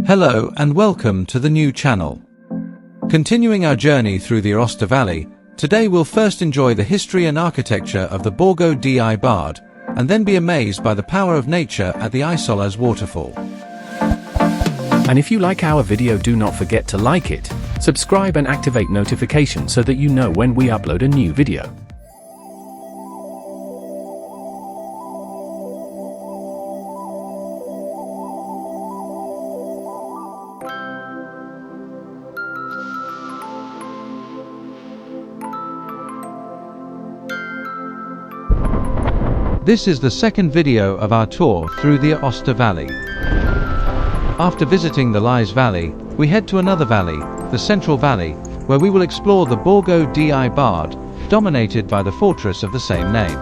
Hello and welcome to the new channel. Continuing our journey through the Aosta Valley, today we'll first enjoy the history and architecture of the Borgo di Bard, and then be amazed by the power of nature at the Isollaz waterfall. And if you like our video, do not forget to like it, subscribe and activate notifications so that you know when we upload a new video. This is the second video of our tour through the Aosta Valley. After visiting the Lies Valley, we head to another valley, the Central Valley, where we will explore the Borgo di Bard, dominated by the fortress of the same name.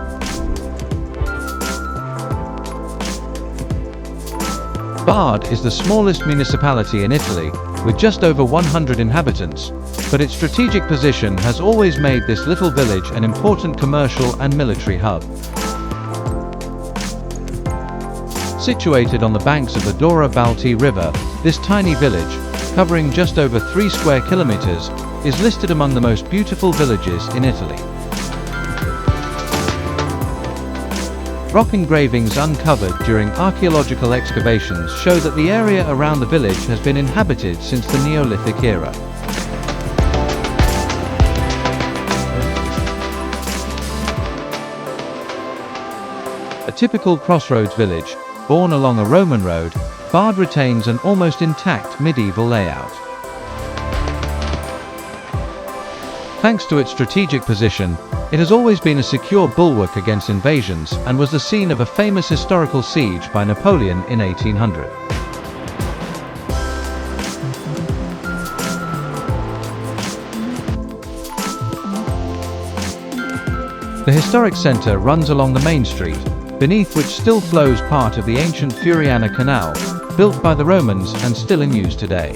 Bard is the smallest municipality in Italy, with just over 100 inhabitants, but its strategic position has always made this little village an important commercial and military hub. Situated on the banks of the Dora Balti River, this tiny village, covering just over 3 square kilometers, is listed among the most beautiful villages in Italy. Rock engravings uncovered during archaeological excavations show that the area around the village has been inhabited since the Neolithic era. A typical crossroads village, born along a Roman road, Bard retains an almost intact medieval layout. Thanks to its strategic position, it has always been a secure bulwark against invasions and was the scene of a famous historical siege by Napoleon in 1800. The historic centre runs along the main street, beneath which still flows part of the ancient Furiana canal, built by the Romans and still in use today.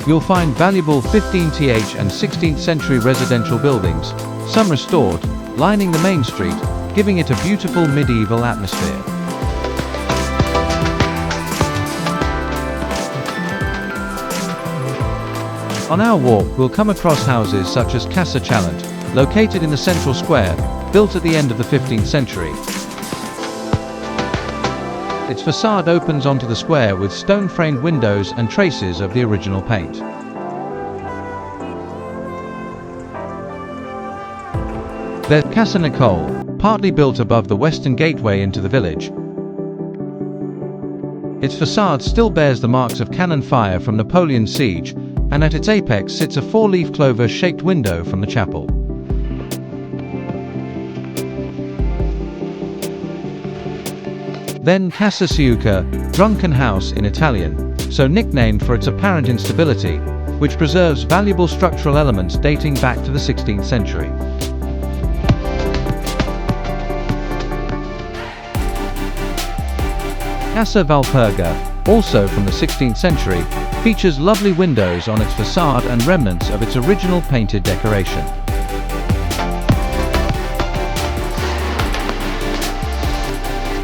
You'll find valuable 15th and 16th century residential buildings, some restored, lining the main street, giving it a beautiful medieval atmosphere. On our walk, we'll come across houses such as Casa Challant, located in the central square, built at the end of the 15th century. Its facade opens onto the square with stone-framed windows and traces of the original paint. There's Casa Nicole, partly built above the western gateway into the village. Its facade still bears the marks of cannon fire from Napoleon's siege, and at its apex sits a 4-leaf clover-shaped window from the chapel. Then Casa Ciucca, drunken house in Italian, so nicknamed for its apparent instability, which preserves valuable structural elements dating back to the 16th century. Casa Valperga, also from the 16th century, features lovely windows on its facade and remnants of its original painted decoration.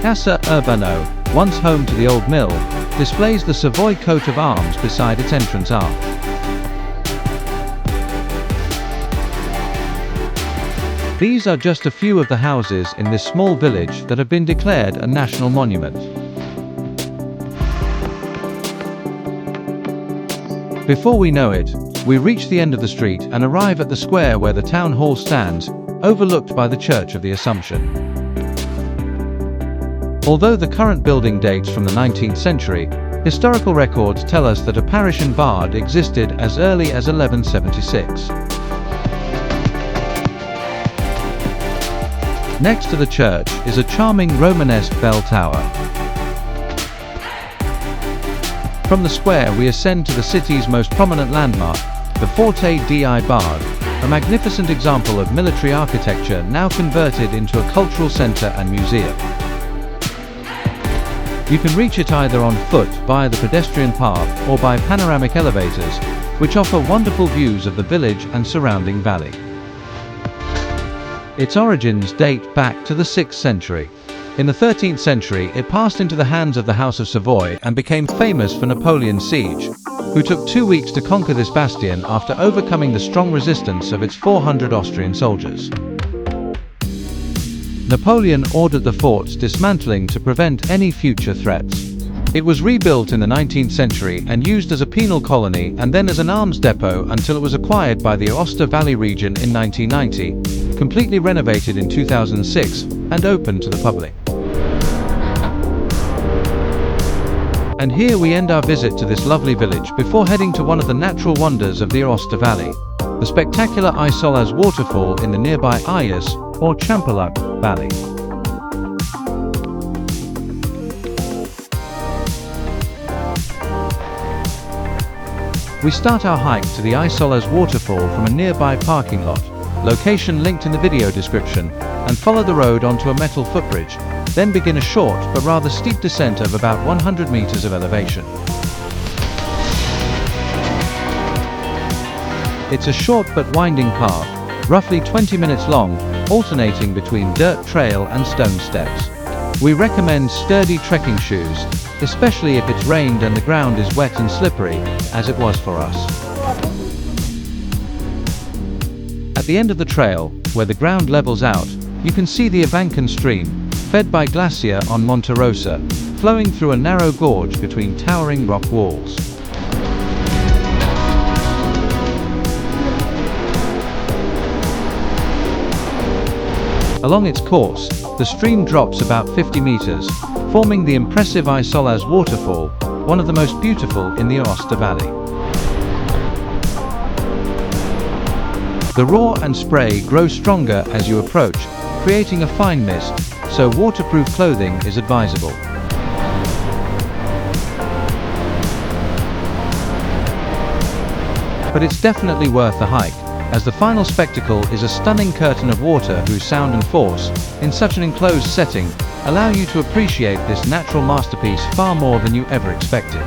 Casa Urbano, once home to the old mill, displays the Savoy coat of arms beside its entrance arch. These are just a few of the houses in this small village that have been declared a national monument. Before we know it, we reach the end of the street and arrive at the square where the town hall stands, overlooked by the Church of the Assumption. Although the current building dates from the 19th century, historical records tell us that a parish in Bard existed as early as 1176. Next to the church is a charming Romanesque bell tower. From the square we ascend to the city's most prominent landmark, the Forte di Bard, a magnificent example of military architecture now converted into a cultural centre and museum. You can reach it either on foot via the pedestrian path or by panoramic elevators, which offer wonderful views of the village and surrounding valley. Its origins date back to the 6th century. In the 13th century, it passed into the hands of the House of Savoy and became famous for Napoleon's siege, who took 2 weeks to conquer this bastion after overcoming the strong resistance of its 400 Austrian soldiers. Napoleon ordered the fort's dismantling to prevent any future threats. It was rebuilt in the 19th century and used as a penal colony and then as an arms depot until it was acquired by the Aosta Valley region in 1990, completely renovated in 2006, and opened to the public. And here we end our visit to this lovely village before heading to one of the natural wonders of the Aosta Valley, the spectacular Isollaz waterfall in the nearby Ayas, or Champaluk, Valley. We start our hike to the Isollaz waterfall from a nearby parking lot, location linked in the video description, and follow the road onto a metal footbridge, then begin a short but rather steep descent of about 100 meters of elevation. It's a short but winding path, roughly 20 minutes long, alternating between dirt trail and stone steps. We recommend sturdy trekking shoes, especially if it's rained and the ground is wet and slippery, as it was for us. At the end of the trail, where the ground levels out, you can see the Ivankan stream, fed by glacier on Monte Rosa, flowing through a narrow gorge between towering rock walls. Along its course, the stream drops about 50 meters, forming the impressive Isollaz waterfall, one of the most beautiful in the Aosta Valley. The roar and spray grow stronger as you approach, creating a fine mist, so waterproof clothing is advisable. But it's definitely worth the hike, as the final spectacle is a stunning curtain of water whose sound and force, in such an enclosed setting, allow you to appreciate this natural masterpiece far more than you ever expected.